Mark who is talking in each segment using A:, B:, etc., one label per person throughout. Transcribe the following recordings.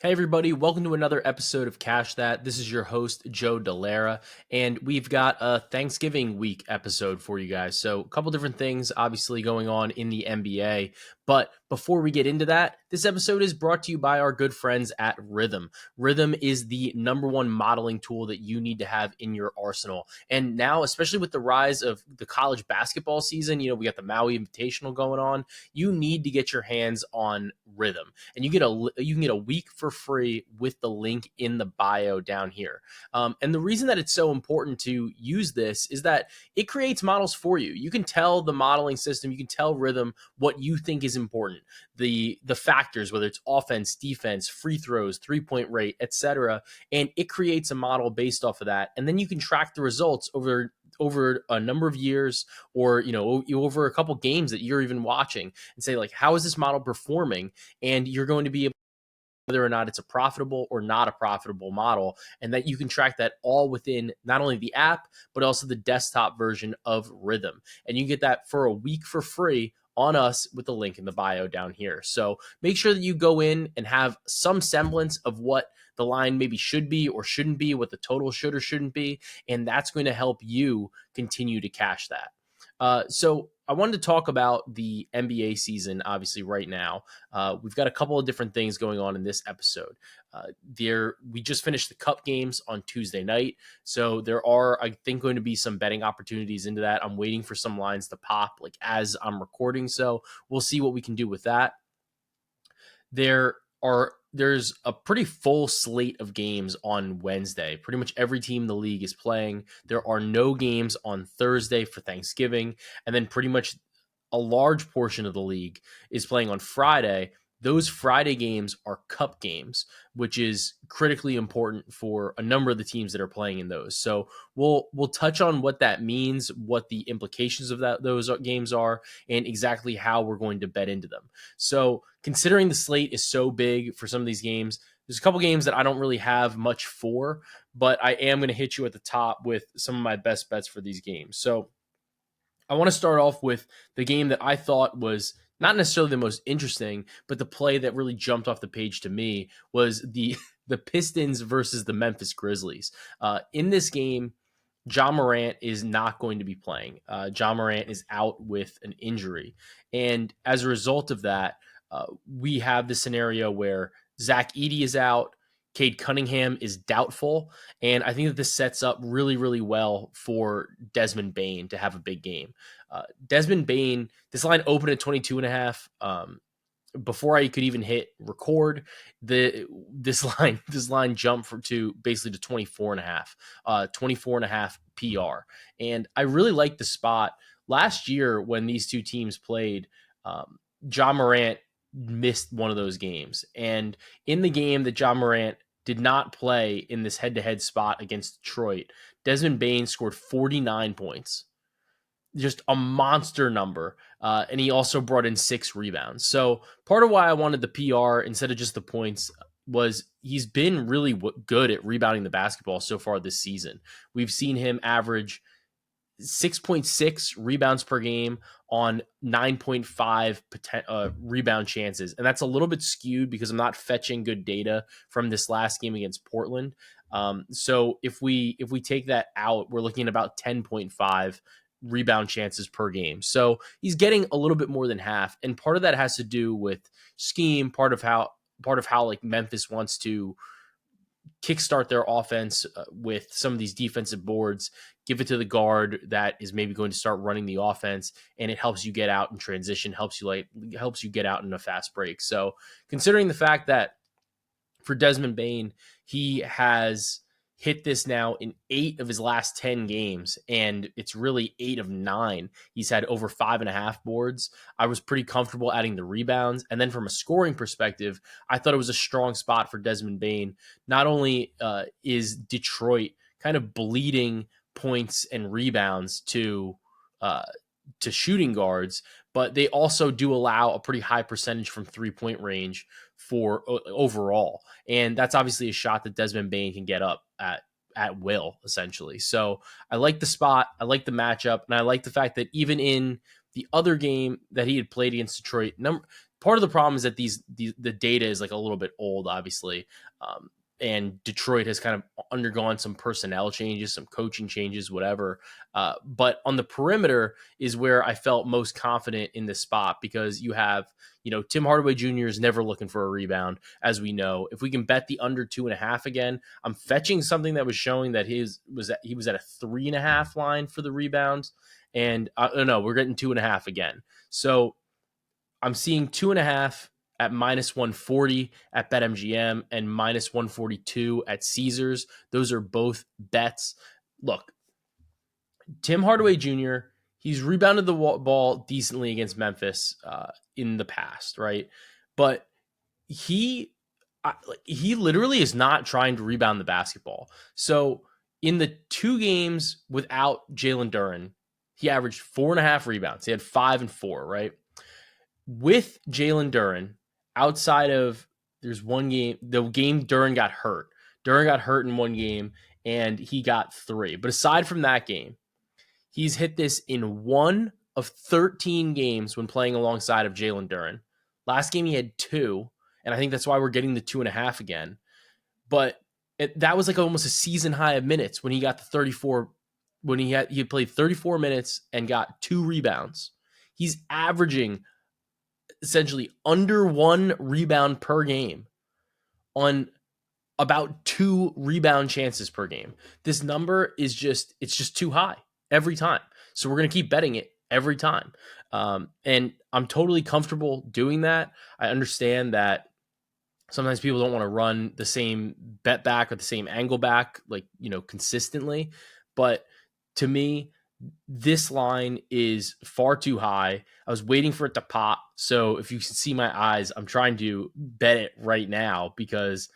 A: Hey everybody, welcome to another episode of Cash That. This is your host, Joe Dellera, and we've got a Thanksgiving week episode for you guys. So a couple different things obviously going on in the NBA, but before we get into that, this episode is brought to you by our good friends at Rhythm. Rhythm is the number one modeling tool that you need to have in your arsenal. And now, especially with the rise of the college basketball season, we got the Maui Invitational going on. You need to get your hands on Rhythm, and you can get a week for free with the link in the bio down here. And the reason that it's so important to use this is that it creates models for you. You can tell the modeling system, you can tell Rhythm what you think is important, the factors, whether it's offense, defense, free throws, 3-point rate, etc. And it creates a model based off of that. And then you can track the results over a number of years, or over a couple games that you're even watching, and say, like, how is this model performing? And you're going to be able whether or not it's a profitable or not a profitable model, and that you can track that all within not only the app, but also the desktop version of Rhythm. And you get that for a week for free on us with the link in the bio down here. So make sure that you go in and have some semblance of what the line maybe should be or shouldn't be, what the total should or shouldn't be, and that's going to help you continue to cash that. So I wanted to talk about the NBA season, obviously, right now. We've got a couple of different things going on in this episode. We just finished the Cup games on Tuesday night, so there are, I think, going to be some betting opportunities into that. I'm waiting for some lines to pop, like, as I'm recording, so we'll see what we can do with that. There's a pretty full slate of games on Wednesday. Pretty much every team in the league is playing. There are no games on Thursday for Thanksgiving, and then pretty much a large portion of the league is playing on Friday. Those Friday games are cup games, which is critically important for a number of the teams that are playing in those. So we'll touch on what that means, what the implications of those games are, and exactly how we're going to bet into them. So considering the slate is so big for some of these games, there's a couple games that I don't really have much for, but I am going to hit you at the top with some of my best bets for these games. So I want to start off with the game that I thought was not necessarily the most interesting, but the play that really jumped off the page to me was the Pistons versus the Memphis Grizzlies. In this game, Ja Morant is not going to be playing. Ja Morant is out with an injury. And as a result of that, we have the scenario where Zach Edey is out, Cade Cunningham is doubtful, and I think that this sets up really, really well for Desmond Bane to have a big game. Desmond Bane, this line opened at 22.5. Before I could even hit record, this line jumped to basically to 24.5, 24.5 PR. And I really like the spot. Last year when these two teams played, Ja Morant missed one of those games. And in the game that Ja Morant did not play in this head-to-head spot against Detroit, Desmond Bane scored 49 points. Just a monster number. And he also brought in 6 rebounds. So part of why I wanted the PR instead of just the points was he's been really good at rebounding the basketball so far this season. We've seen him average 6.6 rebounds per game on 9.5 rebound chances. And that's a little bit skewed because I'm not fetching good data from this last game against Portland. So if we take that out, we're looking at about 10.5 rebound chances per game. So he's getting a little bit more than half. And part of that has to do with scheme, part of how like Memphis wants to kickstart their offense with some of these defensive boards, give it to the guard that is maybe going to start running the offense, and it helps you get out in transition, helps you get out in a fast break. So considering the fact that for Desmond Bane, he has hit this now in 8 of his last 10 games, and it's really 8 of 9. He's had over 5.5 boards. I was pretty comfortable adding the rebounds. And then from a scoring perspective, I thought it was a strong spot for Desmond Bane. Not only is Detroit kind of bleeding points and rebounds to shooting guards, but they also do allow a pretty high percentage from 3-point range for overall. And that's obviously a shot that Desmond Bane can get up at will, essentially. So I like the spot, I like the matchup, and I like the fact that even in the other game that he had played against Detroit, part of the problem is that the data is like a little bit old, obviously. And Detroit has kind of undergone some personnel changes, some coaching changes, whatever. But on the perimeter is where I felt most confident in this spot, because you have, Tim Hardaway Jr. is never looking for a rebound, as we know. If we can bet the under 2.5 again, I'm fetching something that was showing that he was at a 3.5 line for the rebounds. And no, we're getting 2.5 again. So I'm seeing 2.5 at -140 at BetMGM and -142 at Caesars. Those are both bets. Look, Tim Hardaway Jr., he's rebounded the ball decently against Memphis in the past, right? But he literally is not trying to rebound the basketball. So in the 2 games without Jalen Duren, he averaged 4.5 rebounds. He had 5 and 4, right? With Jalen Duren, outside of there's one game, the game Duren got hurt. Duren got hurt in one game and he got 3. But aside from that game, he's hit this in 1 of 13 games when playing alongside of Jalen Duren. Last game he had 2, and I think that's why we're getting the 2.5 again. But that was like almost a season high of minutes when he got the 34, when he had played 34 minutes and got 2 rebounds. He's averaging essentially under 1 rebound per game on about 2 rebound chances per game. This number is it's just too high every time. So we're going to keep betting it every time. And I'm totally comfortable doing that. I understand that sometimes people don't want to run the same bet back or the same angle back, consistently. But to me, this line is far too high. I was waiting for it to pop. So if you can see my eyes, I'm trying to bet it right now because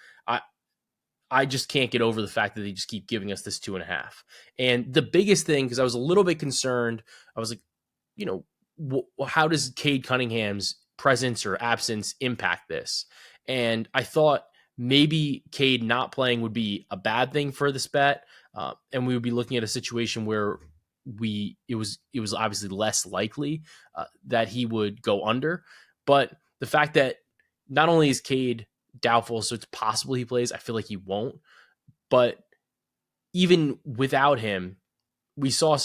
A: I just can't get over the fact that they just keep giving us this 2.5. And the biggest thing, because I was a little bit concerned, I was like, how does Cade Cunningham's presence or absence impact this? And I thought maybe Cade not playing would be a bad thing for this bet. And we would be looking at a situation where it was obviously less likely that he would go under. But the fact that not only is Cade doubtful, so it's possible he plays, I feel like he won't. But even without him, we saw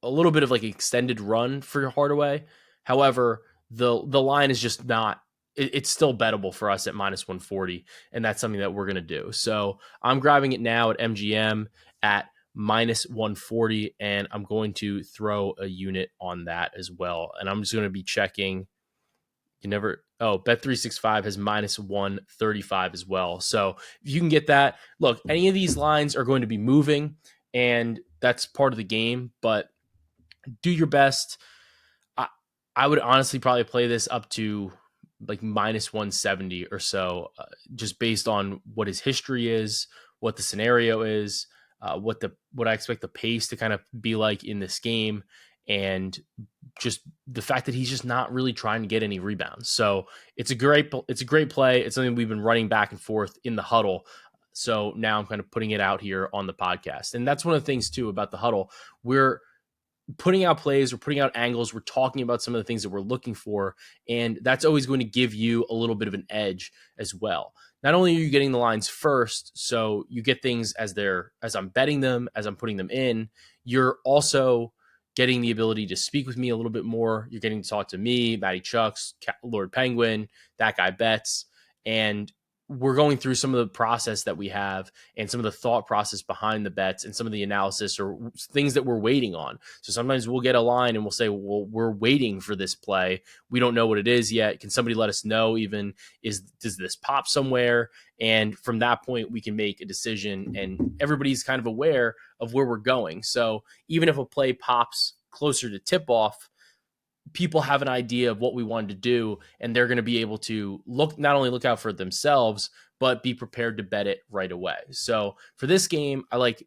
A: a little bit of like extended run for Hardaway. However, the line is just not, it's still bettable for us at -140, and that's something that we're going to do. So I'm grabbing it now at MGM at -140, and I'm going to throw a unit on that as well. And I'm just going to be checking. Bet365 has -135 as well. So if you can get that, look, any of these lines are going to be moving, and that's part of the game, but do your best. I would honestly probably play this up to like -170 or so, just based on what his history is, what the scenario is, what I expect the pace to kind of be like in this game, and just the fact that he's just not really trying to get any rebounds. So it's a great play. It's something we've been running back and forth in the huddle. So now I'm kind of putting it out here on the podcast. And that's one of the things too about the huddle. We're putting out plays, we're putting out angles, we're talking about some of the things that we're looking for, and that's always going to give you a little bit of an edge as well. Not only are you getting the lines first, so you get things as I'm betting them, as I'm putting them in, you're also getting the ability to speak with me a little bit more. You're getting to talk to me, Matty Chucks, Lord Penguin, that guy Betts, and we're going through some of the process that we have and some of the thought process behind the bets and some of the analysis or things that we're waiting on. So sometimes we'll get a line and we'll say, well, we're waiting for this play. We don't know what it is yet. Can somebody let us know even, does this pop somewhere? And from that point, we can make a decision and everybody's kind of aware of where we're going. So even if a play pops closer to tip off, people have an idea of what we wanted to do, and they're going to be able to not only look out for it themselves, but be prepared to bet it right away. So for this game, I like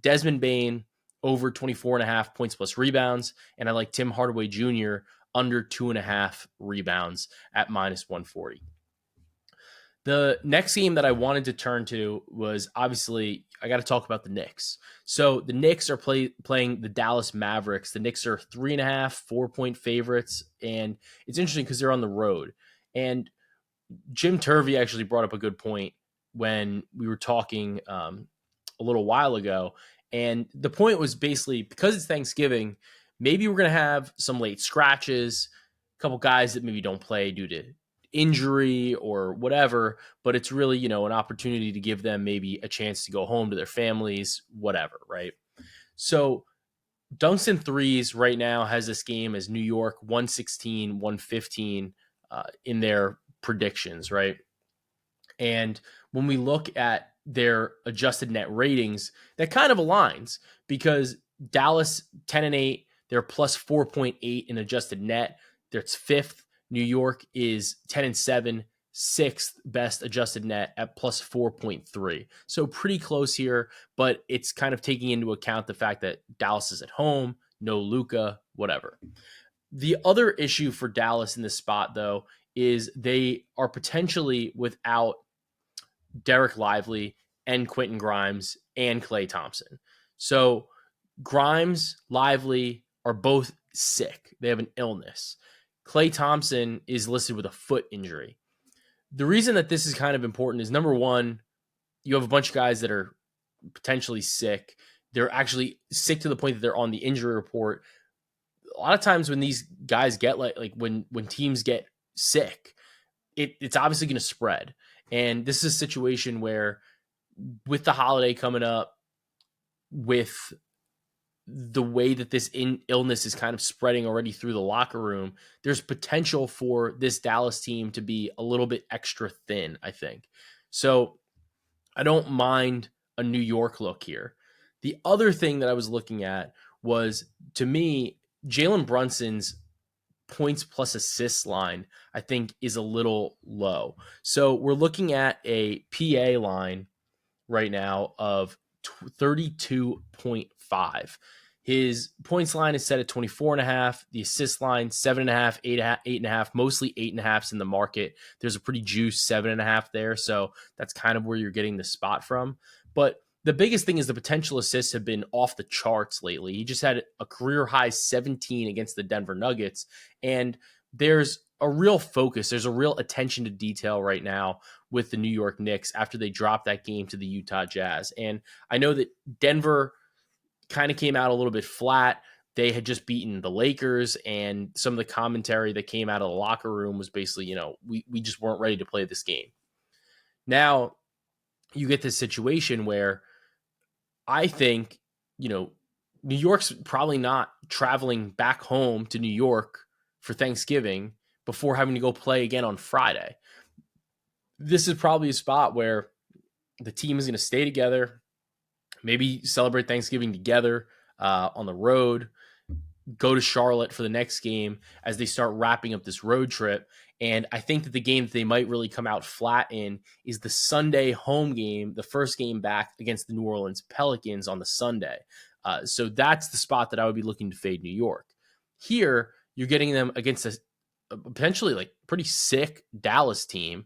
A: Desmond Bane over 24.5 points plus rebounds, and I like Tim Hardaway Jr. under 2.5 rebounds at -140. The next game that I wanted to turn to was obviously I got to talk about the Knicks. So the Knicks are playing the Dallas Mavericks. The Knicks are 3.5, 4-point favorites, and it's interesting because they're on the road. And Jim Turvey actually brought up a good point when we were talking a little while ago. And the point was basically because it's Thanksgiving, maybe we're going to have some late scratches, a couple guys that maybe don't play due to injury or whatever, but it's really, an opportunity to give them maybe a chance to go home to their families, whatever, right? So Dunks threes right now has this game as New York 116, 115 in their predictions, right? And when we look at their adjusted net ratings, that kind of aligns because Dallas 10-8, they're plus 4.8 in adjusted net. That's fifth. New York is 10-7, sixth best adjusted net at plus 4.3. So pretty close here, but it's kind of taking into account the fact that Dallas is at home, no Luka, whatever. The other issue for Dallas in this spot, though, is they are potentially without Derek Lively and Quentin Grimes and Klay Thompson. So Grimes, Lively are both sick. They have an illness. Klay Thompson is listed with a foot injury. The reason that this is kind of important is number one, you have a bunch of guys that are potentially sick. They're actually sick to the point that they're on the injury report. A lot of times when these guys get like when teams get sick, it's obviously going to spread. And this is a situation where with the holiday coming up, with the way that this illness is kind of spreading already through the locker room, there's potential for this Dallas team to be a little bit extra thin, I think. So I don't mind a New York look here. The other thing that I was looking at was, to me, Jalen Brunson's points plus assists line, I think, is a little low. So we're looking at a PA line right now of 32.5. His points line is set at 24.5. The assist line, 7.5, 8.5, mostly 8.5s in the market. There's a pretty juiced 7.5 there. So that's kind of where you're getting the spot from. But the biggest thing is the potential assists have been off the charts lately. He just had a career high 17 against the Denver Nuggets. And there's a real focus. There's a real attention to detail right now with the New York Knicks after they dropped that game to the Utah Jazz. And I know that Denver kind of came out a little bit flat. They had just beaten the Lakers, and some of the commentary that came out of the locker room was basically, we just weren't ready to play this game. Now you get this situation where I think, New York's probably not traveling back home to New York for Thanksgiving before having to go play again on Friday. This is probably a spot where the team is going to stay together, maybe celebrate Thanksgiving together on the road, go to Charlotte for the next game as they start wrapping up this road trip. And I think that the game that they might really come out flat in is the Sunday home game, the first game back against the New Orleans Pelicans on the Sunday. So that's the spot that I would be looking to fade New York. Here, you're getting them against a potentially like pretty sick Dallas team.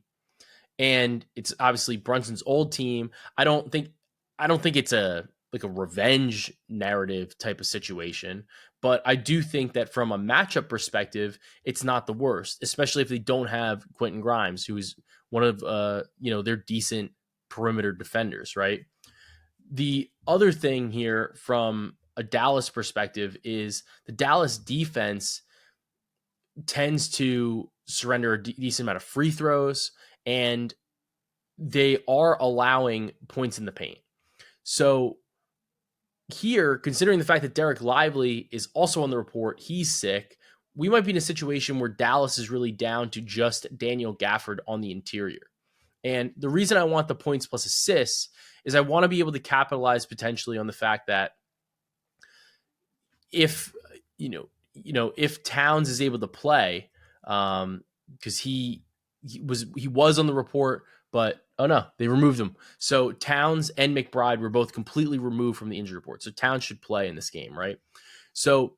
A: And it's obviously Brunson's old team. I don't think it's a revenge narrative type of situation, but I do think that from a matchup perspective, it's not the worst, especially if they don't have Quentin Grimes, who is one of their decent perimeter defenders, right? The other thing here from a Dallas perspective is the Dallas defense tends to surrender a decent amount of free throws, and they are allowing points in the paint. So here, considering the fact that Derek Lively is also on the report, he's sick, we might be in a situation where Dallas is really down to just Daniel Gafford on the interior. And the reason I want the points plus assists is I want to be able to capitalize potentially on the fact that if Towns is able to play, because he was on the report, but oh no, they removed him. So Towns and McBride were both completely removed from the injury report. So Towns should play in this game, right? So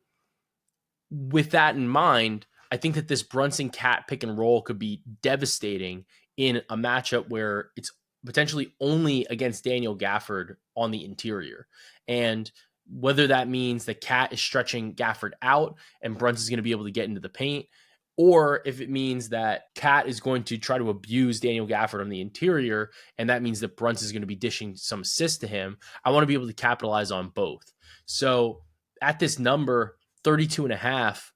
A: with that in mind, I think that this Brunson Cat pick and roll could be devastating in a matchup where it's potentially only against Daniel Gafford on the interior. And whether that means that Cat is stretching Gafford out and Brunson's going to be able to get into the paint, or if it means that Cat is going to try to abuse Daniel Gafford on the interior, and that means that Brunson is going to be dishing some assists to him. I want to be able to capitalize on both. So at this number, 32 and a half,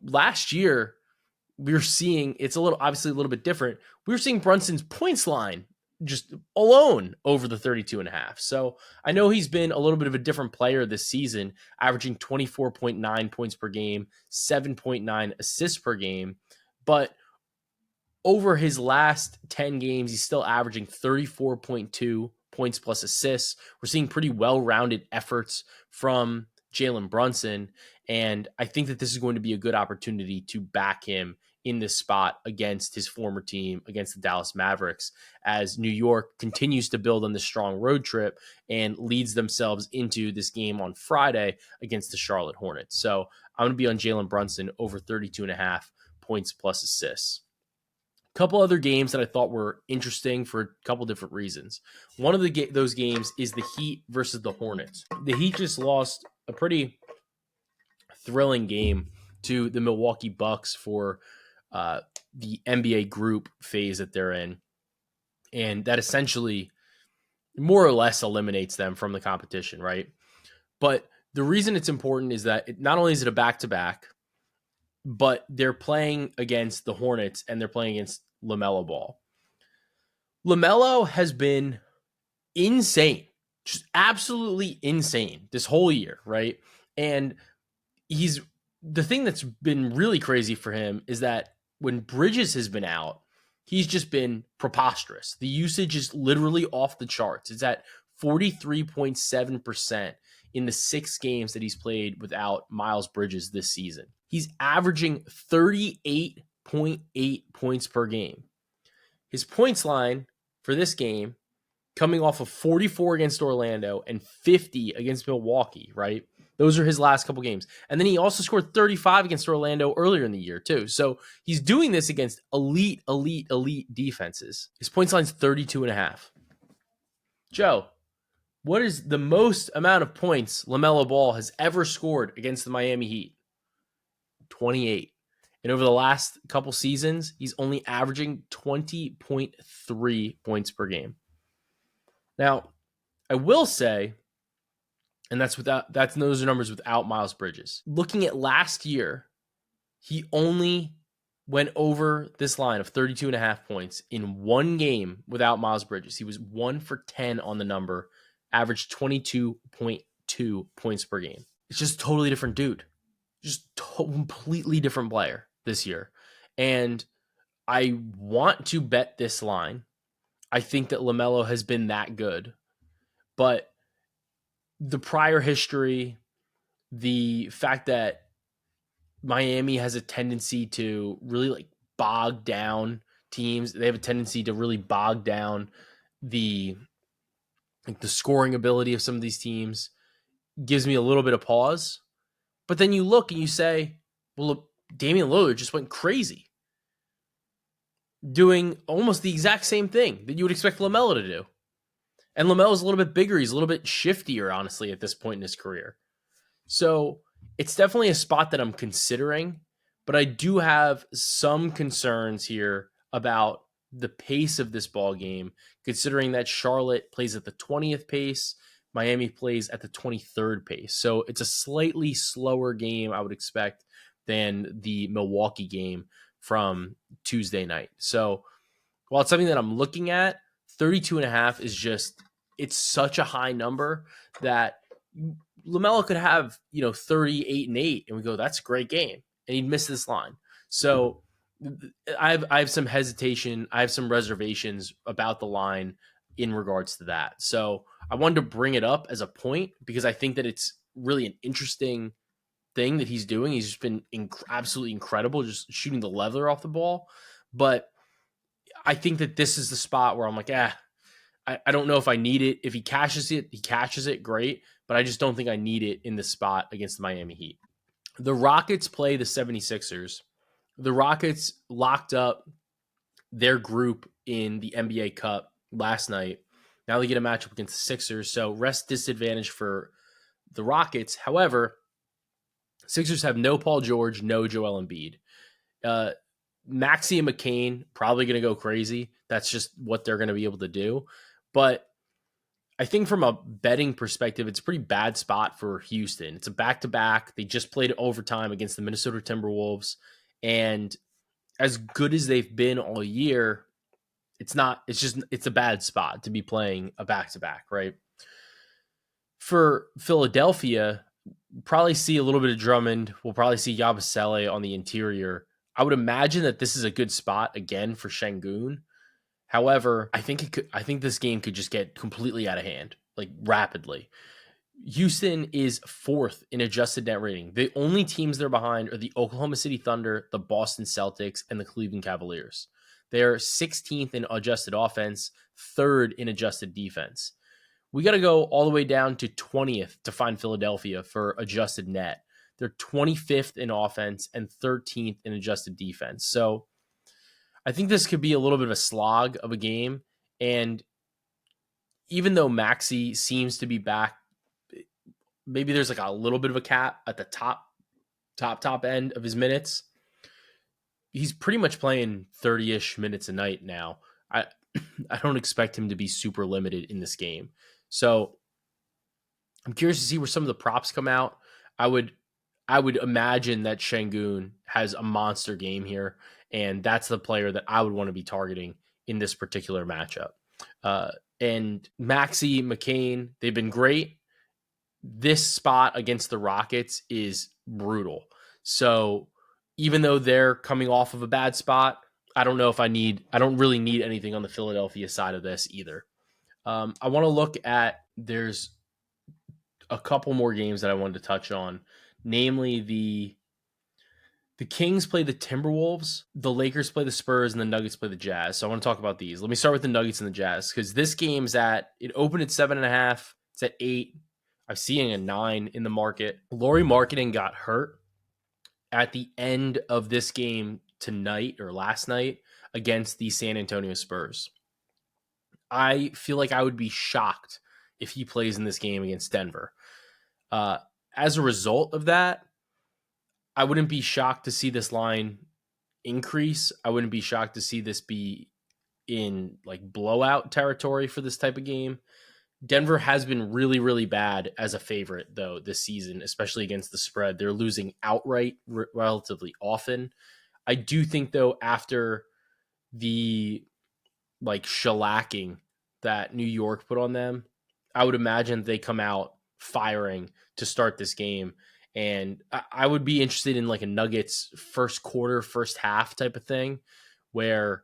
A: last year we were seeing, it's obviously a little bit different. We were seeing Brunson's points line just alone over the 32 and a half. So I know he's been a little bit of a different player this season, averaging 24.9 points per game, 7.9 assists per game. But over his last 10 games, he's still averaging 34.2 points plus assists. We're seeing pretty well-rounded efforts from Jalen Brunson. And I think that this is going to be a good opportunity to back him in this spot against his former team, against the Dallas Mavericks, as New York continues to build on this strong road trip and leads themselves into this game on Friday against the Charlotte Hornets. So I'm going to be on Jalen Brunson over 32 and a half points plus assists. A couple other games that I thought were interesting for a couple different reasons. One of those games is the Heat versus the Hornets. The Heat just lost a pretty thrilling game to the Milwaukee Bucks for the NBA group phase that they're in. And that essentially more or less eliminates them from the competition, right? But the reason it's important is that not only is it a back-to-back, but they're playing against the Hornets and they're playing against LaMelo Ball. LaMelo has been insane, just absolutely insane this whole year, right? And the thing that's been really crazy for him is that when Bridges has been out, he's just been preposterous. The usage is literally off the charts. It's at 43.7% in the 6 games that he's played without Miles Bridges this season. He's averaging 38.8 points per game. His points line for this game, coming off of 44 against Orlando and 50 against Milwaukee, right? Those are his last couple games. And then he also scored 35 against Orlando earlier in the year, too. So he's doing this against elite defenses. His points line's 32 and a half. Joe, what is the most amount of points LaMelo Ball has ever scored against the Miami Heat? 28. And over the last couple seasons, he's only averaging 20.3 points per game. Now, I will say, and those are numbers without Miles Bridges. Looking at last year, he only went over this line of 32 and a half points in one game without Miles Bridges. He was 1 for 10 on the number, averaged 22.2 points per game. It's just a totally different dude. Just completely different player this year. And I want to bet this line. I think that LaMelo has been that good. But the prior history, the fact that Miami has a tendency to really bog down teams. They have a tendency to really bog down the scoring ability of some of these teams, gives me a little bit of pause. But then you look and you say, well, Damian Lillard just went crazy, doing almost the exact same thing that you would expect LaMelo to do. And LaMelo's a little bit bigger. He's a little bit shiftier, honestly, at this point in his career. So it's definitely a spot that I'm considering, but I do have some concerns here about the pace of this ball game, considering that Charlotte plays at the 20th pace, Miami plays at the 23rd pace. So it's a slightly slower game, I would expect, than the Milwaukee game from Tuesday night. So while it's something that I'm looking at, 32 and a half is just, it's such a high number that LaMelo could have, 38 and 8, and we go, that's a great game. And he'd miss this line. So I have some hesitation. I have some reservations about the line in regards to that. So I wanted to bring it up as a point because I think that it's really an interesting thing that he's doing. He's just been absolutely incredible, just shooting the leather off the ball. But I think that this is the spot where I'm like, I don't know if I need it. If he catches it, great. But I just don't think I need it in the spot against the Miami Heat. The Rockets play the 76ers. The Rockets locked up their group in the NBA Cup last night. Now they get a matchup against the Sixers, so rest disadvantage for the Rockets. However, Sixers have no Paul George, no Joel Embiid. Maxey and McCain probably going to go crazy. That's just what they're going to be able to do. But I think from a betting perspective, it's a pretty bad spot for Houston. It's a back-to-back. They just played overtime against the Minnesota Timberwolves. And as good as they've been all year, it's a bad spot to be playing a back-to-back, right? For Philadelphia, probably see a little bit of Drummond. We'll probably see Yabusele on the interior. I would imagine that this is a good spot again for Şengün. However, I think this game could just get completely out of hand, like rapidly. Houston is 4th in adjusted net rating. The only teams they're behind are the Oklahoma City Thunder, the Boston Celtics, and the Cleveland Cavaliers. They're 16th in adjusted offense, 3rd in adjusted defense. We got to go all the way down to 20th to find Philadelphia for adjusted net. They're 25th in offense and 13th in adjusted defense. So I think this could be a little bit of a slog of a game. And even though Maxey seems to be back, maybe there's like a little bit of a cap at the top end of his minutes. He's pretty much playing 30-ish minutes a night now. I don't expect him to be super limited in this game. So I'm curious to see where some of the props come out. I would imagine that Şengün has a monster game here, and that's the player that I would want to be targeting in this particular matchup. And Maxey, McCain, they've been great. This spot against the Rockets is brutal. So even though they're coming off of a bad spot, I don't really need anything on the Philadelphia side of this either. I want to look at, there's a couple more games that I wanted to touch on, namely the Kings play the Timberwolves, the Lakers play the Spurs, and the Nuggets play the Jazz. So I want to talk about these. Let me start with the Nuggets and the Jazz, because this game's it opened at 7.5. It's at 8. I'm seeing a 9 in the market. Lauri Markkanen got hurt at the end of this game tonight or last night against the San Antonio Spurs. I feel like I would be shocked if he plays in this game against Denver. As a result of that, I wouldn't be shocked to see this line increase. I wouldn't be shocked to see this be in like blowout territory for this type of game. Denver has been really, really bad as a favorite, though, this season, especially against the spread. They're losing outright relatively often. I do think, though, after the shellacking that New York put on them, I would imagine they come out firing to start this game. And I would be interested in like a Nuggets first quarter, first half type of thing where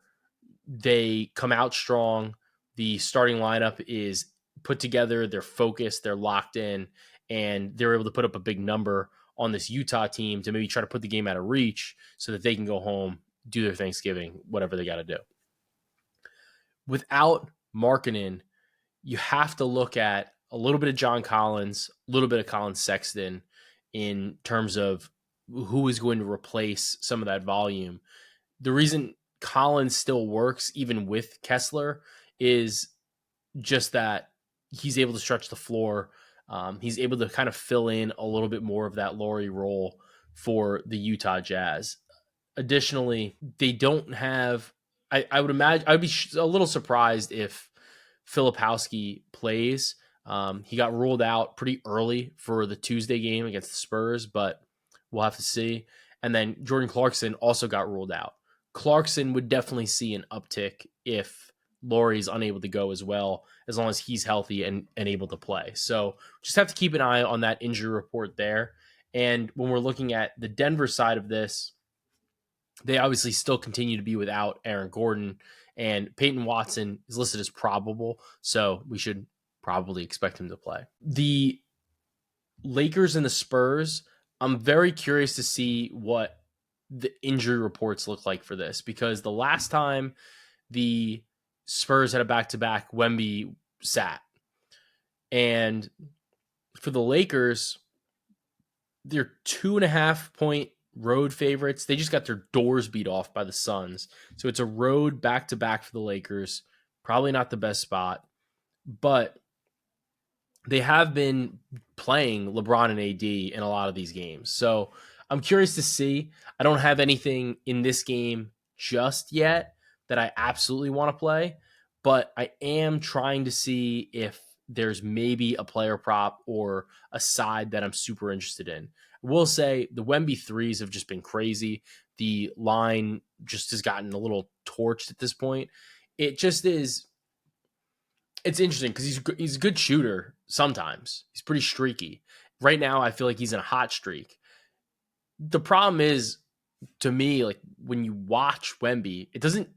A: they come out strong. The starting lineup is put together. They're focused. They're locked in. And they're able to put up a big number on this Utah team to maybe try to put the game out of reach so that they can go home, do their Thanksgiving, whatever they got to do. Without Markkanen, you have to look at a little bit of John Collins, a little bit of Colin Sexton in terms of who is going to replace some of that volume. The reason Collins still works even with Kessler is just that he's able to stretch the floor. He's able to kind of fill in a little bit more of that Lauri role for the Utah Jazz. Additionally, they don't have, I would imagine, I would be a little surprised if Filipowski plays. He got ruled out pretty early for the Tuesday game against the Spurs, but we'll have to see. And then Jordan Clarkson also got ruled out. Clarkson would definitely see an uptick if Lauri's unable to go as well, as long as he's healthy and able to play. So just have to keep an eye on that injury report there. And when we're looking at the Denver side of this, they obviously still continue to be without Aaron Gordon, and Peyton Watson is listed as probable, so we should probably expect him to play. The Lakers and the Spurs, I'm very curious to see what the injury reports look like for this, because the last time the Spurs had a back-to-back, Wemby sat. And for the Lakers, their 2.5 point road favorites. They just got their doors beat off by the Suns. So it's a road back-to-back for the Lakers. Probably not the best spot, but they have been playing LeBron and AD in a lot of these games. So I'm curious to see. I don't have anything in this game just yet that I absolutely want to play, but I am trying to see if there's maybe a player prop or a side that I'm super interested in. I will say the Wemby threes have just been crazy. The line just has gotten a little torched at this point. It just is, it's interesting because he's a good shooter sometimes. He's pretty streaky. Right now, I feel like he's in a hot streak. The problem is, to me, like when you watch Wemby, it doesn't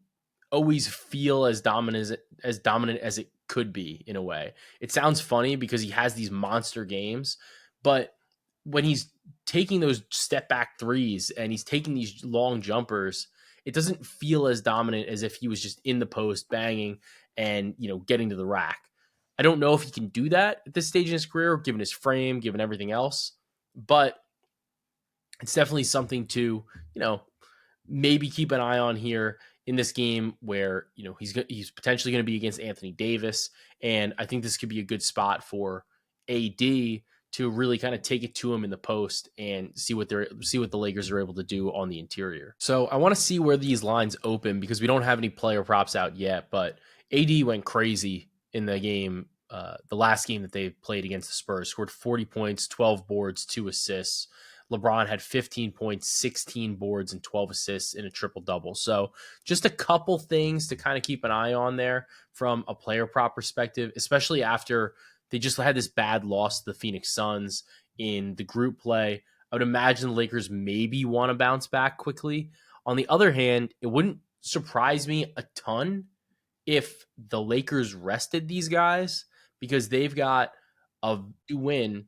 A: always feel as dominant as it could be in a way. It sounds funny because he has these monster games, but when he's taking those step back threes and he's taking these long jumpers, it doesn't feel as dominant as if he was just in the post banging and, getting to the rack. I don't know if he can do that at this stage in his career, given his frame, given everything else, but it's definitely something to, maybe keep an eye on here in this game where, he's potentially going to be against Anthony Davis. And I think this could be a good spot for AD to really kind of take it to him in the post and see what the Lakers are able to do on the interior. So I want to see where these lines open because we don't have any player props out yet, but AD went crazy in the game, the last game that they played against the Spurs, scored 40 points, 12 boards, 2 assists. LeBron had 15 points, 16 boards, and 12 assists in a triple-double. So just a couple things to kind of keep an eye on there from a player prop perspective, especially after they just had this bad loss to the Phoenix Suns in the group play. I would imagine the Lakers maybe want to bounce back quickly. On the other hand, it wouldn't surprise me a ton if the Lakers rested these guys because they've got a win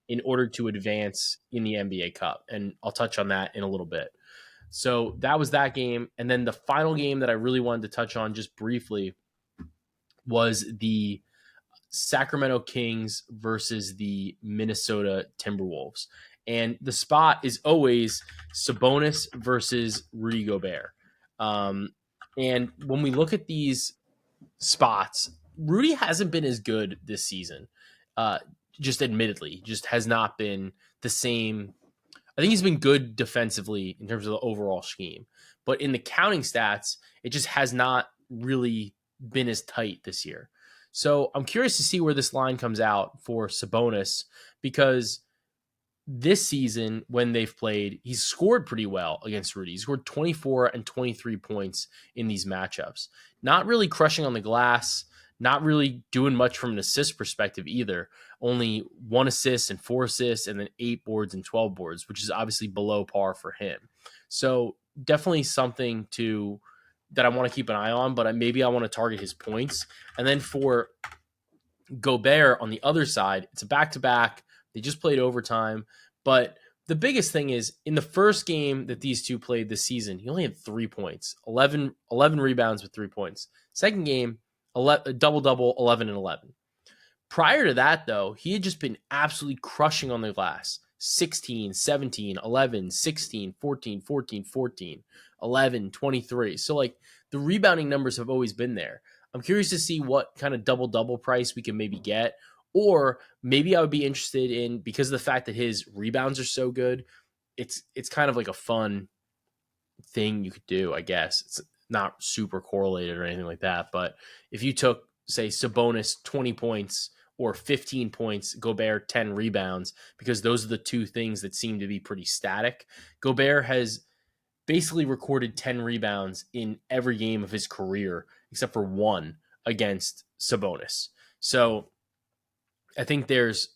A: in order to advance in the NBA Cup. And I'll touch on that in a little bit. So that was that game. And then the final game that I really wanted to touch on just briefly was the Sacramento Kings versus the Minnesota Timberwolves. And the spot is always Sabonis versus Rudy Gobert. And when we look at these spots, Rudy hasn't been as good this season. Just admittedly, just has not been the same. I think he's been good defensively in terms of the overall scheme, but in the counting stats, it just has not really been as tight this year. So I'm curious to see where this line comes out for Sabonis because this season when they've played, he's scored pretty well against Rudy. He scored 24 and 23 points in these matchups. Not really crushing on the glass, not really doing much from an assist perspective either. Only 1 assist and 4 assists, and then 8 boards and 12 boards, which is obviously below par for him. So definitely something that I want to keep an eye on, but maybe I want to target his points. And then for Gobert on the other side, it's a back-to-back. They just played overtime. But the biggest thing is in the first game that these two played this season, he only had 3 points, 11 rebounds with 3 points. Second game, double-double, 11 and 11. Prior to that, though, he had just been absolutely crushing on the glass. 16, 17, 11, 16, 14, 14, 14, 11, 23. So, like, the rebounding numbers have always been there. I'm curious to see what kind of double-double price we can maybe get. Or maybe I would be interested in, because of the fact that his rebounds are so good, it's kind of like a fun thing you could do, I guess. It's not super correlated or anything like that. But if you took, say, Sabonis 20 points or 15 points, Gobert 10 rebounds, because those are the two things that seem to be pretty static. Gobert has basically recorded 10 rebounds in every game of his career, except for one against Sabonis. So I think there's,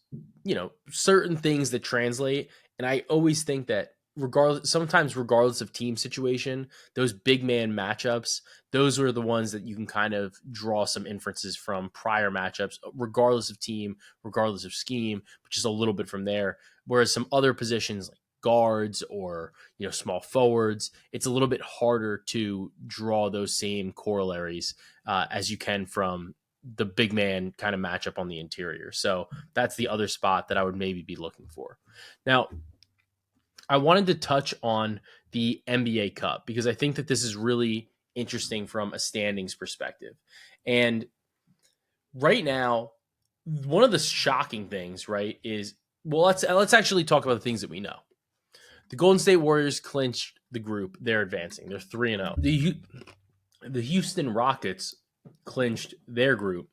A: certain things that translate. And I always think that regardless of team situation, those big man matchups, those are the ones that you can kind of draw some inferences from prior matchups, regardless of team, regardless of scheme, but just a little bit from there. Whereas some other positions like guards or, small forwards, it's a little bit harder to draw those same corollaries as you can from the big man kind of matchup on the interior. So that's the other spot that I would maybe be looking for. Now, I wanted to touch on the NBA Cup because I think that this is really interesting from a standings perspective. And right now, one of the shocking things, right, is well, let's actually talk about the things that we know. The Golden State Warriors clinched the group; they're advancing. They're 3-0. The Houston Rockets clinched their group;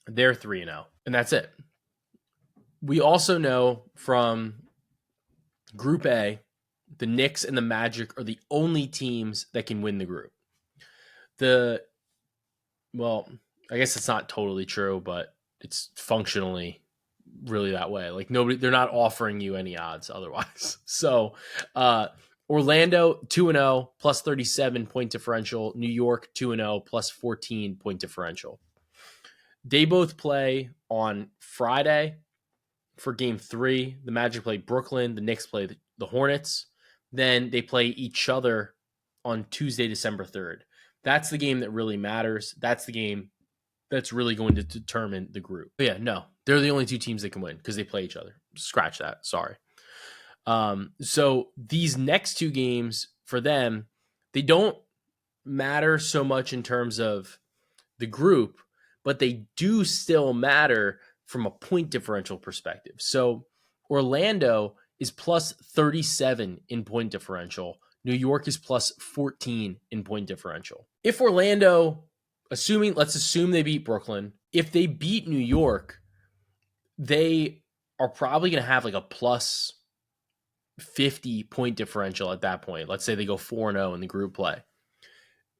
A: they're 3-0, and that's it. We also know from Group A, the Knicks and the Magic are the only teams that can win the group. The well, I guess it's not totally true, but it's functionally really that way. Like they're not offering you any odds otherwise. So, Orlando 2-0 plus 37 point differential, New York 2-0 plus 14 point differential. They both play on Friday for game 3. The Magic play Brooklyn, the Knicks play the Hornets. Then they play each other on Tuesday, December 3rd. That's the game that really matters. That's the game that's really going to determine the group. But yeah, no, they're the only two teams that can win because they play each other. Scratch that. Sorry. So these next two games for them, they don't matter so much in terms of the group, but they do still matter from a point differential perspective. So Orlando is plus 37 in point differential. New York is plus 14 in point differential. If Orlando, let's assume they beat Brooklyn. If they beat New York, they are probably going to have like a plus 50 point differential at that point. Let's say they go 4-0 in the group play.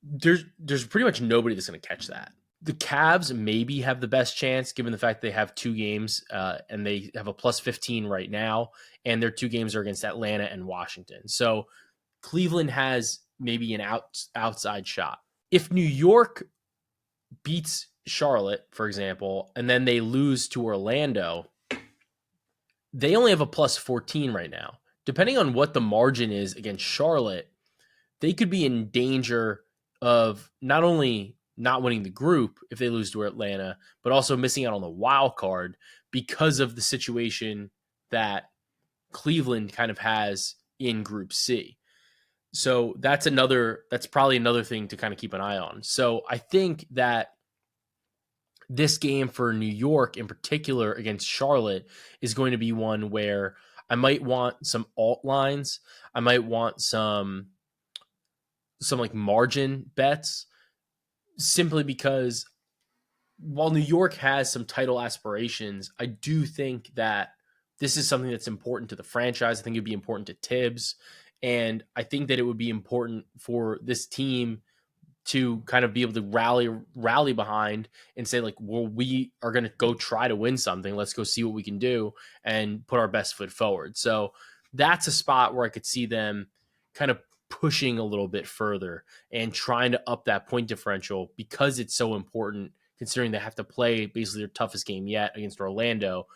A: There's pretty much nobody that's going to catch that. The Cavs maybe have the best chance given the fact they have 2 games and they have a plus 15 right now, and their 2 games are against Atlanta and Washington. So Cleveland has maybe an outside shot. If New York beats Charlotte, for example, and then they lose to Orlando, they only have a plus 14 right now. Depending on what the margin is against Charlotte, they could be in danger of not only not winning the group if they lose to Atlanta, but also missing out on the wild card because of the situation that Cleveland kind of has in Group C. So that's probably another thing to kind of keep an eye on. So I think that this game for New York in particular against Charlotte is going to be one where I might want some alt lines. I might want some like margin bets simply because while New York has some title aspirations, I do think that this is something that's important to the franchise. I think it'd be important to Tibbs. And I think that it would be important for this team to kind of be able to rally behind and say like, well, we are going to go try to win something. Let's go see what we can do and put our best foot forward. So that's a spot where I could see them kind of pushing a little bit further and trying to up that point differential because it's so important considering they have to play basically their toughest game yet against Orlando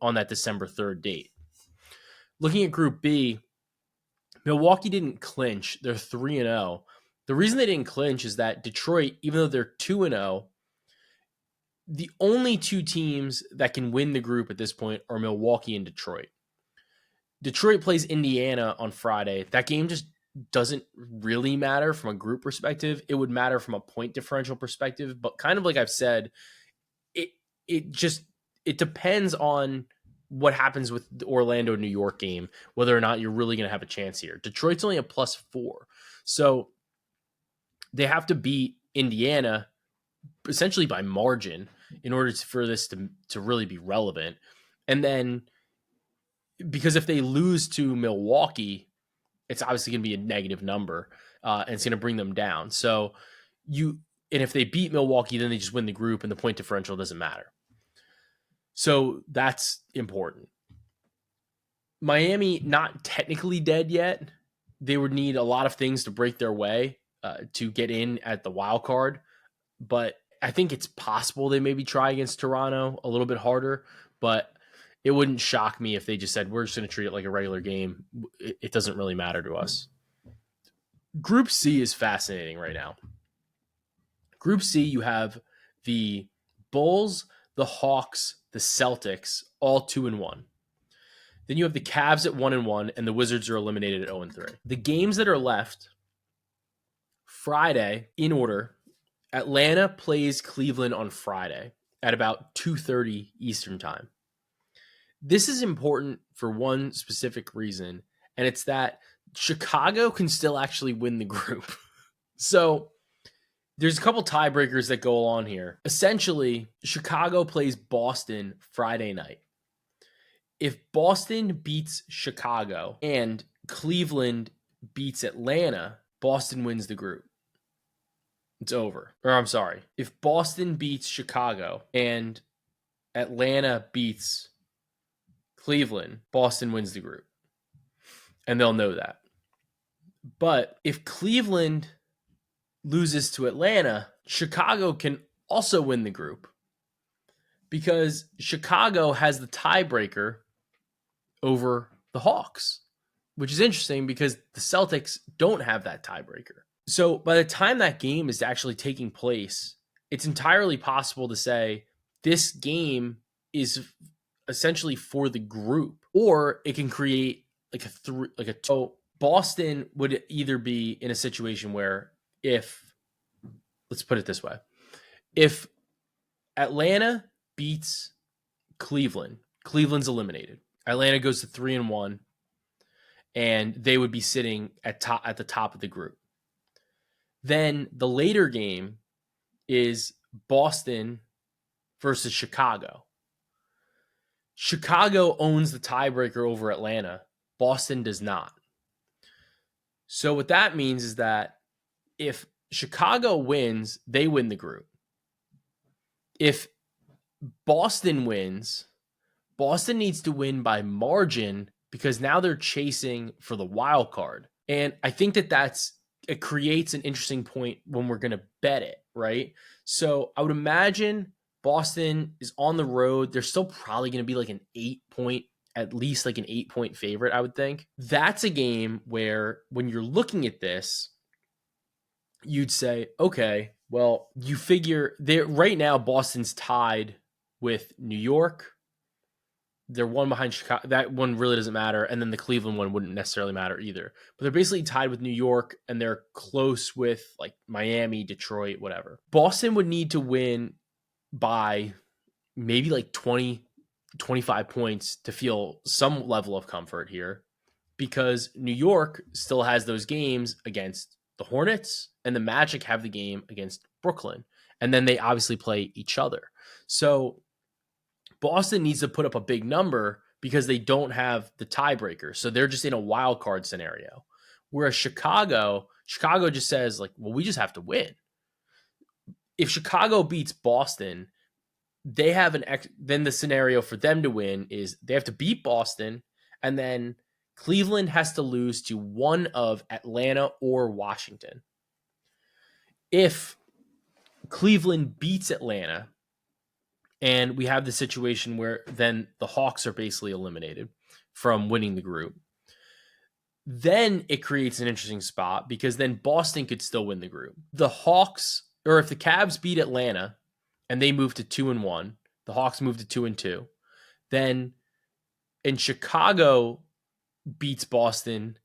A: on that December 3rd date. Looking at Group B, Milwaukee didn't clinch. They're 3-0. The reason they didn't clinch is that Detroit, even though they're 2-0, the only 2 teams that can win the group at this point are Milwaukee and Detroit. Detroit plays Indiana on Friday. That game just doesn't really matter from a group perspective. It would matter from a point differential perspective, but kind of like I've said, it depends on what happens with the Orlando New York game, whether or not you're really going to have a chance here. Detroit's only a plus 4. So they have to beat Indiana essentially by margin in order for this to really be relevant. And then because if they lose to Milwaukee, it's obviously going to be a negative number and it's going to bring them down. So and if they beat Milwaukee, then they just win the group and the point differential doesn't matter. So that's important. Miami, not technically dead yet. They would need a lot of things to break their way to get in at the wild card. But I think it's possible they maybe try against Toronto a little bit harder. But it wouldn't shock me if they just said, we're just going to treat it like a regular game. It doesn't really matter to us. Group C is fascinating right now. Group C, you have the Bulls, the Hawks, the Celtics, all 2-1. Then you have the Cavs at 1-1, and the Wizards are eliminated at 0-3. The games that are left Friday in order: Atlanta plays Cleveland on Friday at about 2:30 Eastern time. This is important for one specific reason, and it's that Chicago can still actually win the group. So there's a couple tiebreakers that go on here. Essentially, Chicago plays Boston Friday night. If Boston beats Chicago and Cleveland beats Atlanta, Boston wins the group. It's over. Or I'm sorry. If Boston beats Chicago and Atlanta beats Cleveland, Boston wins the group. And they'll know that. But if Cleveland loses to Atlanta, Chicago can also win the group because Chicago has the tiebreaker over the Hawks, which is interesting because the Celtics don't have that tiebreaker. So by the time that game is actually taking place, it's entirely possible to say this game is essentially for the group, or it can create so Boston would either be in a situation where let's put it this way, if Atlanta beats Cleveland, Cleveland's eliminated. Atlanta goes to 3-1, and they would be sitting at the top of the group. Then the later game is Boston versus Chicago. Chicago owns the tiebreaker over Atlanta. Boston does not. So what that means is that if Chicago wins, they win the group. If Boston wins, Boston needs to win by margin because now they're chasing for the wild card. And I think it creates an interesting point when we're going to bet it, right? So I would imagine Boston is on the road. They're still probably going to be like at least like an 8-point favorite, I would think. That's a game where when you're looking at this, you'd say, okay, well, you figure right now Boston's tied with New York. They're one behind Chicago. That one really doesn't matter. And then the Cleveland one wouldn't necessarily matter either. But they're basically tied with New York, and they're close with like Miami, Detroit, whatever. Boston would need to win by maybe like 20, 25 points to feel some level of comfort here, because New York still has those games against the Hornets, and the Magic have the game against Brooklyn. And then they obviously play each other. So Boston needs to put up a big number because they don't have the tiebreaker. So they're just in a wild card scenario. Whereas Chicago just says like, well, we just have to win. If Chicago beats Boston, they have then the scenario for them to win is they have to beat Boston, and then Cleveland has to lose to one of Atlanta or Washington. If Cleveland beats Atlanta, and we have the situation where then the Hawks are basically eliminated from winning the group, then it creates an interesting spot because then Boston could still win the group. The Hawks, or if the Cavs beat Atlanta and they move to 2-1, the Hawks move to 2-2, then and Chicago beats Boston.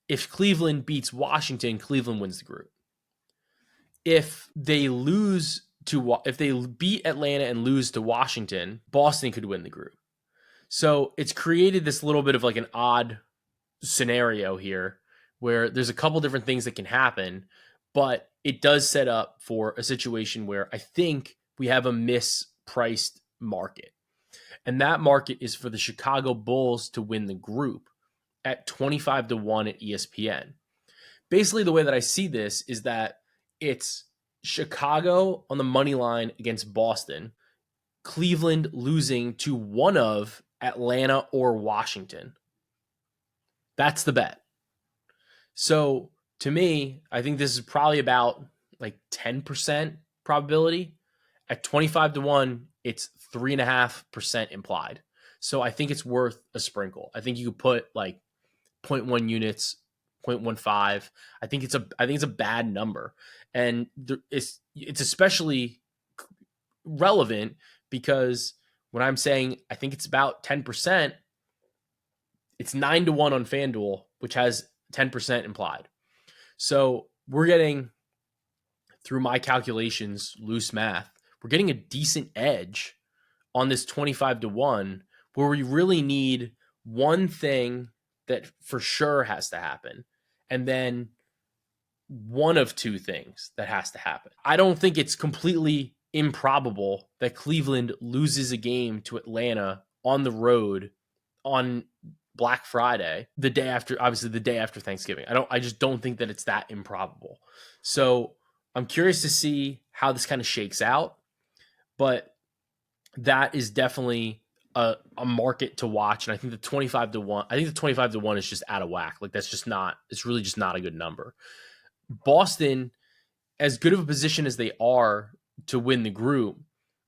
A: If Cleveland beats Washington, Cleveland wins the group. If they beat Atlanta and lose to Washington, Boston could win the group. So it's created this little bit of like an odd scenario here where there's a couple different things that can happen, but it does set up for a situation where I think we have a mispriced market. And that market is for the Chicago Bulls to win the group at 25-1 at ESPN. Basically, the way that I see this is that it's Chicago on the money line against Boston, Cleveland losing to one of Atlanta or Washington. That's the bet. So to me, I think this is probably about like 10% probability. At 25-1, it's 3.5% implied. So I think it's worth a sprinkle. I think you could put like 0.1 units, 0.15. I think it's a bad number, and it's especially relevant because when I'm saying I think it's about 10%, It's 9-1 on FanDuel, which has 10% implied. So we're getting, through my calculations, loose math, we're getting a decent edge on this 25-1, where we really need one thing that for sure has to happen, and then one of two things that has to happen. I don't think it's completely improbable that Cleveland loses a game to Atlanta on the road on Black Friday, the day after, obviously the day after Thanksgiving. I just don't think that it's that improbable. So I'm curious to see how this kind of shakes out, but that is definitely a market to watch. And I think the 25-1 is just out of whack. Like, it's really just not a good number. Boston, as good of a position as they are to win the group,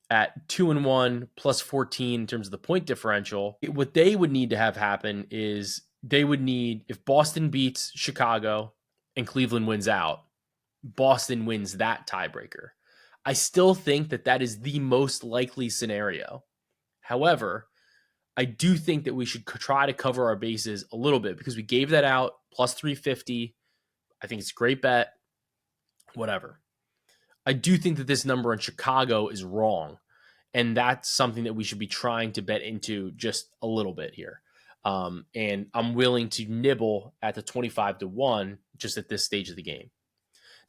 A: at 2-1 plus 14 in terms of the point differential, what they would need to have happen is if Boston beats Chicago and Cleveland wins out, Boston wins that tiebreaker. I still think that is the most likely scenario. However, I do think that we should try to cover our bases a little bit, because we gave that out plus 350. I think it's a great bet. Whatever. I do think that this number in Chicago is wrong, and that's something that we should be trying to bet into just a little bit here. And I'm willing to nibble at the 25-1 just at this stage of the game.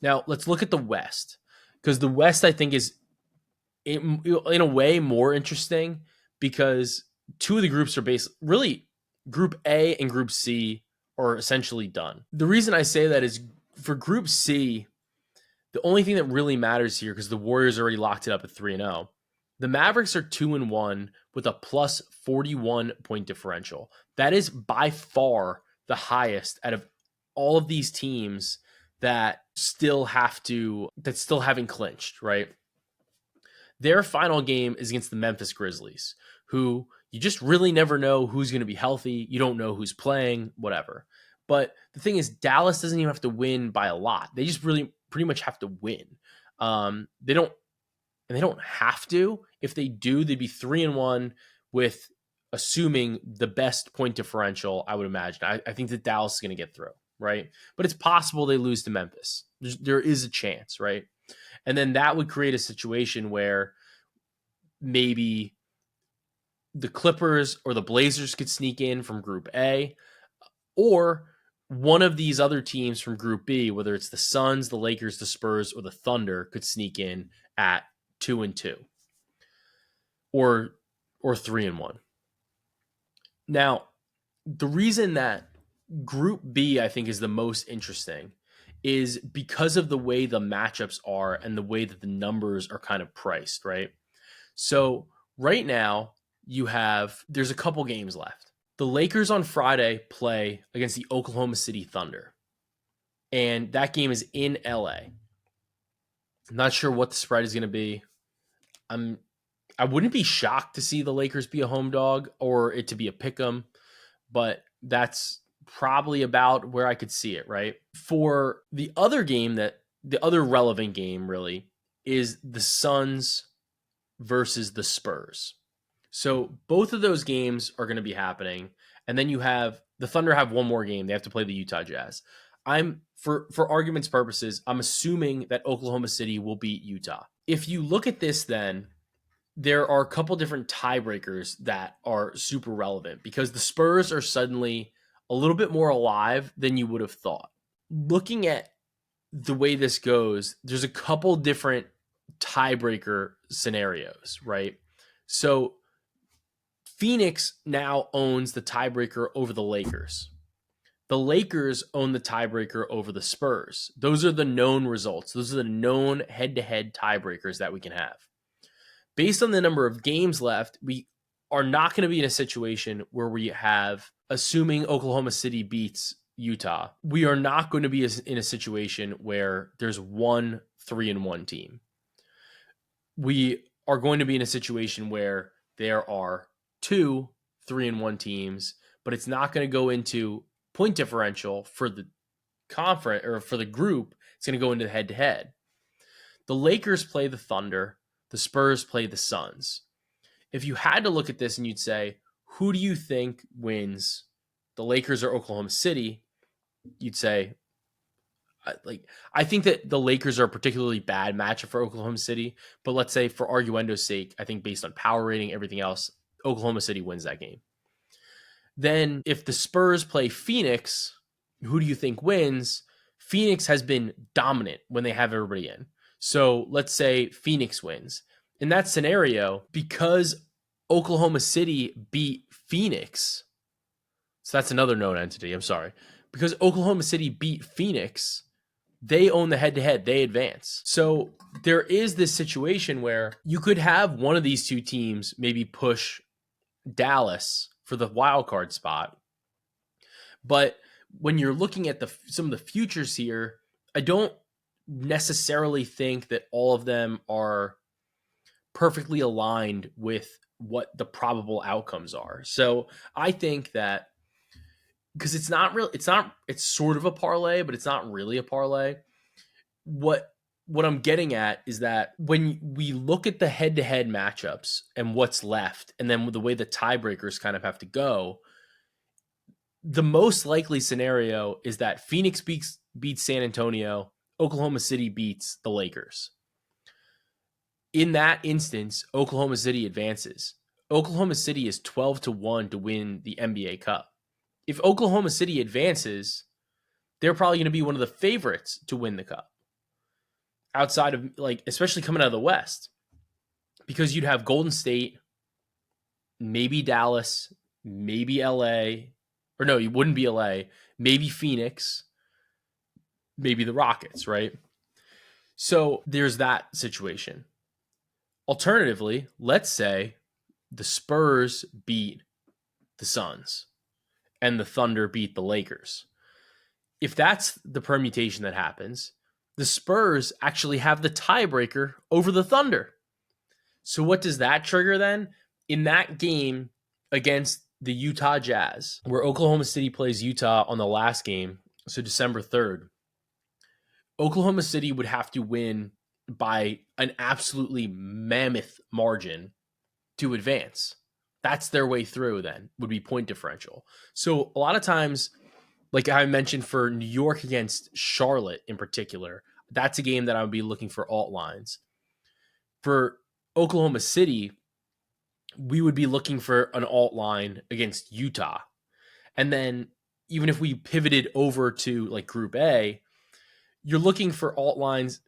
A: Now, let's look at the West, because the West, I think, is in a way more interesting, because two of the groups are really Group A and Group C are essentially done. The reason I say that is, for Group C, the only thing that really matters here, because the Warriors already locked it up at 3-0, the Mavericks are 2-1 with a plus 41 point differential. That is by far the highest out of all of these teams that still haven't clinched, right? Their final game is against the Memphis Grizzlies, who you just really never know who's going to be healthy. You don't know who's playing, whatever. But the thing is, Dallas doesn't even have to win by a lot. They just really pretty much have to win. They don't have to. If they do, they'd be 3-1 with, assuming, the best point differential, I would imagine. I think that Dallas is going to get through, right? But it's possible they lose to Memphis. There is a chance, right? And then that would create a situation where maybe the Clippers or the Blazers could sneak in from Group A, or one of these other teams from Group B, whether it's the Suns, the Lakers, the Spurs, or the Thunder, could sneak in at 2-2 or 3-1. Now, the reason that Group B, I think, is the most interesting is because of the way the matchups are and the way that the numbers are kind of priced, right? So right now, there's a couple games left. The Lakers on Friday play against the Oklahoma City Thunder, and that game is in LA. I'm not sure what the spread is going to be. I wouldn't be shocked to see the Lakers be a home dog or it to be a pick'em, but that's probably about where I could see it, right? For the other game, the other relevant game really is the Suns versus the Spurs. So both of those games are going to be happening. And then you have the Thunder have one more game. They have to play the Utah Jazz. For argument's purposes, I'm assuming that Oklahoma City will beat Utah. If you look at this, then there are a couple different tiebreakers that are super relevant, because the Spurs are suddenly a little bit more alive than you would have thought. Looking at the way this goes, there's a couple different tiebreaker scenarios, right? So Phoenix now owns the tiebreaker over the Lakers. The Lakers own the tiebreaker over the Spurs. Those are the known results. Those are the known head-to-head tiebreakers that we can have. Based on the number of games left, we are not going to be in a situation where we have, assuming Oklahoma City beats Utah, we are not going to be in a situation where there's one 3-1 team. We are going to be in a situation where there are two 3-1 teams, but it's not going to go into point differential for the conference or for the group. It's going to go into head-to-head. The Lakers play the Thunder. The Spurs play the Suns. If you had to look at this and you'd say, who do you think wins the Lakers or Oklahoma City, you'd say, I think that the Lakers are a particularly bad matchup for Oklahoma City, but let's say for arguendo's sake, I think based on power rating, everything else, Oklahoma City wins that game. Then if the Spurs play Phoenix, who do you think wins? Phoenix has been dominant when they have everybody in. So let's say Phoenix wins. In that scenario, because Oklahoma City beat Phoenix, so that's another known entity, I'm sorry. Because Oklahoma City beat Phoenix, they own the head-to-head. They advance. So there is this situation where you could have one of these two teams maybe push Dallas for the wild card spot. But when you're looking at some of the futures here, I don't necessarily think that all of them are perfectly aligned with what the probable outcomes are. So I think that because it's sort of a parlay, but it's not really a parlay. What I'm getting at is that when we look at the head-to-head matchups and what's left, and then the way the tiebreakers kind of have to go, the most likely scenario is that Phoenix beats San Antonio, Oklahoma City beats the Lakers. In that instance, Oklahoma City advances. Oklahoma City is 12-1 to win the NBA Cup. If Oklahoma City advances, they're probably going to be one of the favorites to win the Cup. Outside of, especially coming out of the West. Because you'd have Golden State, maybe Dallas, maybe LA, or no, it wouldn't be LA, maybe Phoenix, maybe the Rockets, right? So there's that situation. Alternatively, let's say the Spurs beat the Suns and the Thunder beat the Lakers. If that's the permutation that happens, the Spurs actually have the tiebreaker over the Thunder. So what does that trigger then? In that game against the Utah Jazz, where Oklahoma City plays Utah on the last game, so December 3rd, Oklahoma City would have to win by an absolutely mammoth margin to advance. That's their way through then, would be point differential. So a lot of times, like I mentioned for New York against Charlotte in particular, that's a game that I would be looking for alt lines. For Oklahoma City, we would be looking for an alt line against Utah. And then even if we pivoted over to like Group A, you're looking for alt lines,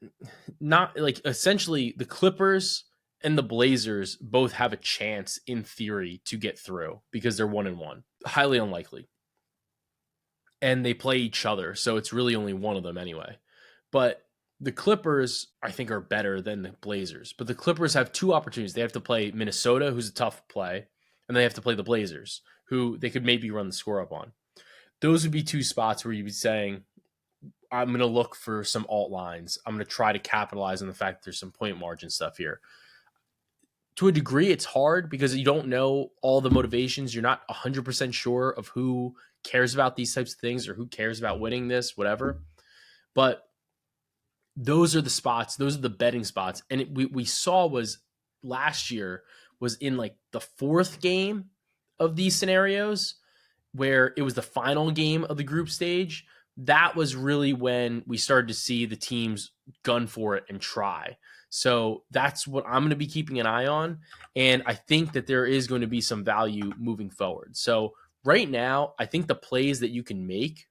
A: not like essentially the Clippers and the Blazers both have a chance in theory to get through because they're 1-1. Highly unlikely. And they play each other, so it's really only one of them anyway. But the Clippers, I think, are better than the Blazers. But the Clippers have two opportunities. They have to play Minnesota, who's a tough play, and they have to play the Blazers, who they could maybe run the score up on. Those would be two spots where you'd be saying, I'm going to look for some alt lines. I'm going to try to capitalize on the fact that there's some point margin stuff here. To a degree, it's hard because you don't know all the motivations. You're not 100% sure of who cares about these types of things or who cares about winning this, whatever. But those are the spots. Those are the betting spots. And we saw was last year was in like the fourth game of these scenarios where it was the final game of the group stage. That was really when we started to see the teams gun for it and try. So that's what I'm going to be keeping an eye on. And I think that there is going to be some value moving forward. So right now, I think the plays that you can make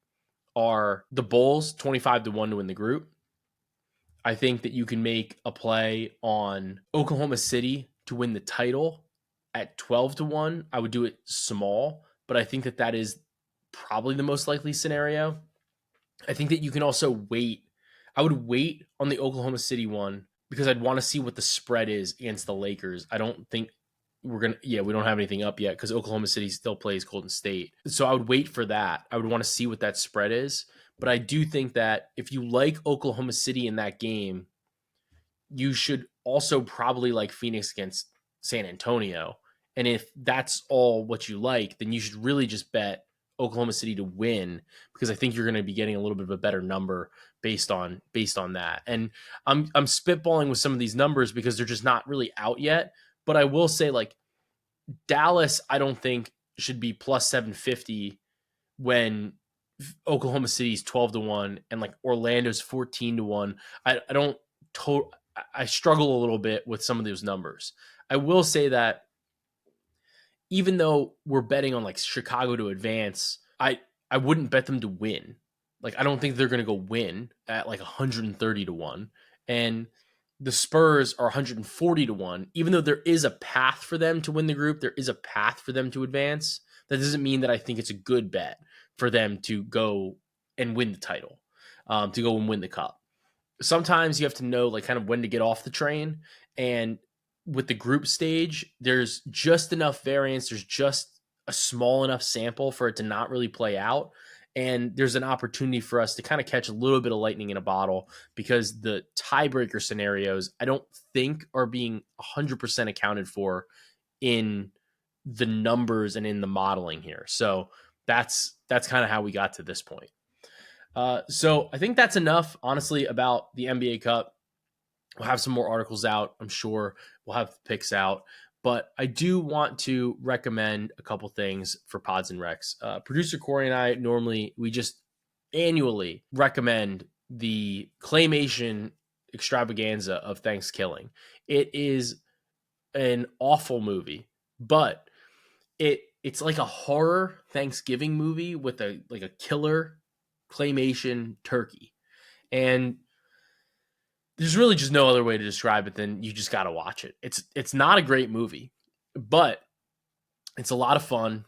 A: are the Bulls 25-1 to win the group. I think that you can make a play on Oklahoma City to win the title at 12-1. I would do it small, but I think that that is probably the most likely scenario. I think that you can also wait. I would wait on the Oklahoma City one because I'd want to see what the spread is against the Lakers. I don't think we don't have anything up yet because Oklahoma City still plays Golden State. So I would wait for that. I would want to see what that spread is. But I do think that if you like Oklahoma City in that game, you should also probably like Phoenix against San Antonio. And if that's all what you like, then you should really just bet Oklahoma City to win because I think you're going to be getting a little bit of a better number based on that. And I'm spitballing with some of these numbers because they're just not really out yet. But I will say like Dallas, I don't think should be plus 750 when Oklahoma City's 12-1 and like Orlando's 14-1. I don't I struggle a little bit with some of those numbers. I will say that even though we're betting on like Chicago to advance, I wouldn't bet them to win. Like I don't think they're going to go win at like 130-1. And the Spurs are 140-1. Even though there is a path for them to win the group, there is a path for them to advance. That doesn't mean that I think it's a good bet for them to go and win the title, to go and win the cup. Sometimes you have to know like kind of when to get off the train. And with the group stage, there's just enough variance. There's just a small enough sample for it to not really play out. And there's an opportunity for us to kind of catch a little bit of lightning in a bottle because the tiebreaker scenarios, I don't think are being 100% accounted for in the numbers and in the modeling here. So that's kind of how we got to this point. So I think that's enough, honestly, about the NBA Cup. We'll have some more articles out, I'm sure. We'll have picks out. But I do want to recommend a couple things for Pods and Recs. Producer Corey and I we just annually recommend the Claymation extravaganza of Thanksgiving. It is an awful movie, but it's like a horror Thanksgiving movie with a killer claymation turkey. And there's really just no other way to describe it than you just got to watch it. It's not a great movie, but it's a lot of fun.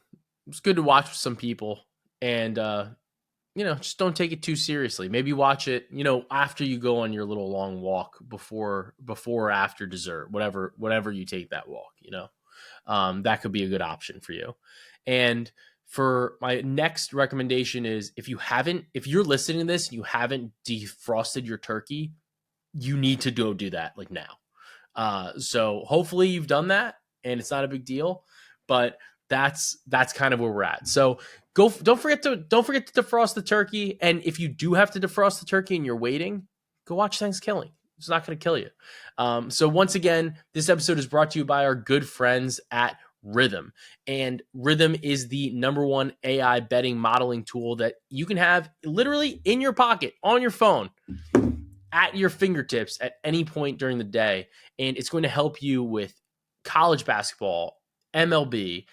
A: It's good to watch with some people, and just don't take it too seriously. Maybe watch it, after you go on your little long walk before or after dessert, whatever you take that walk. That could be a good option for you. And for my next recommendation is if you're listening to this and you haven't defrosted your turkey, you need to go do that like now. So hopefully you've done that and it's not a big deal, but that's kind of where we're at. So don't forget to defrost the turkey. And if you do have to defrost the turkey and you're waiting, go watch Thanksgiving. It's not going to kill you. So once again, this episode is brought to you by our good friends at Rhythm. And Rhythm is the #1 AI betting modeling tool that you can have literally in your pocket, on your phone, at your fingertips at any point during the day. And it's going to help you with college basketball, MLB,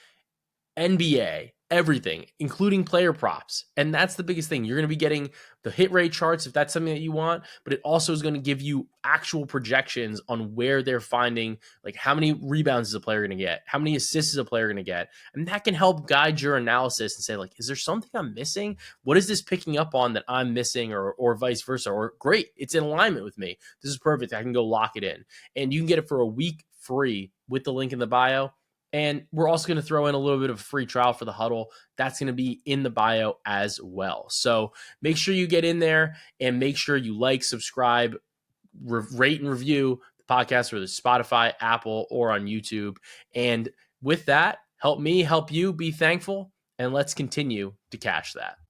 A: NBA, everything, including player props. And that's the biggest thing. You're going to be getting the hit rate charts if that's something that you want, but it also is going to give you actual projections on where they're finding, like how many rebounds is a player going to get, how many assists is a player going to get. And that can help guide your analysis and say, like, is there something I'm missing? What is this picking up on that I'm missing, or vice versa? Or great, it's in alignment with me. This is perfect. I can go lock it in. And you can get it for a week free with the link in the bio. And we're also going to throw in a little bit of a free trial for the huddle. That's going to be in the bio as well. So make sure you get in there and make sure you like, subscribe, rate and review the podcast, whether it's Spotify, Apple, or on YouTube. And with that, help me help you be thankful, and let's continue to cash that.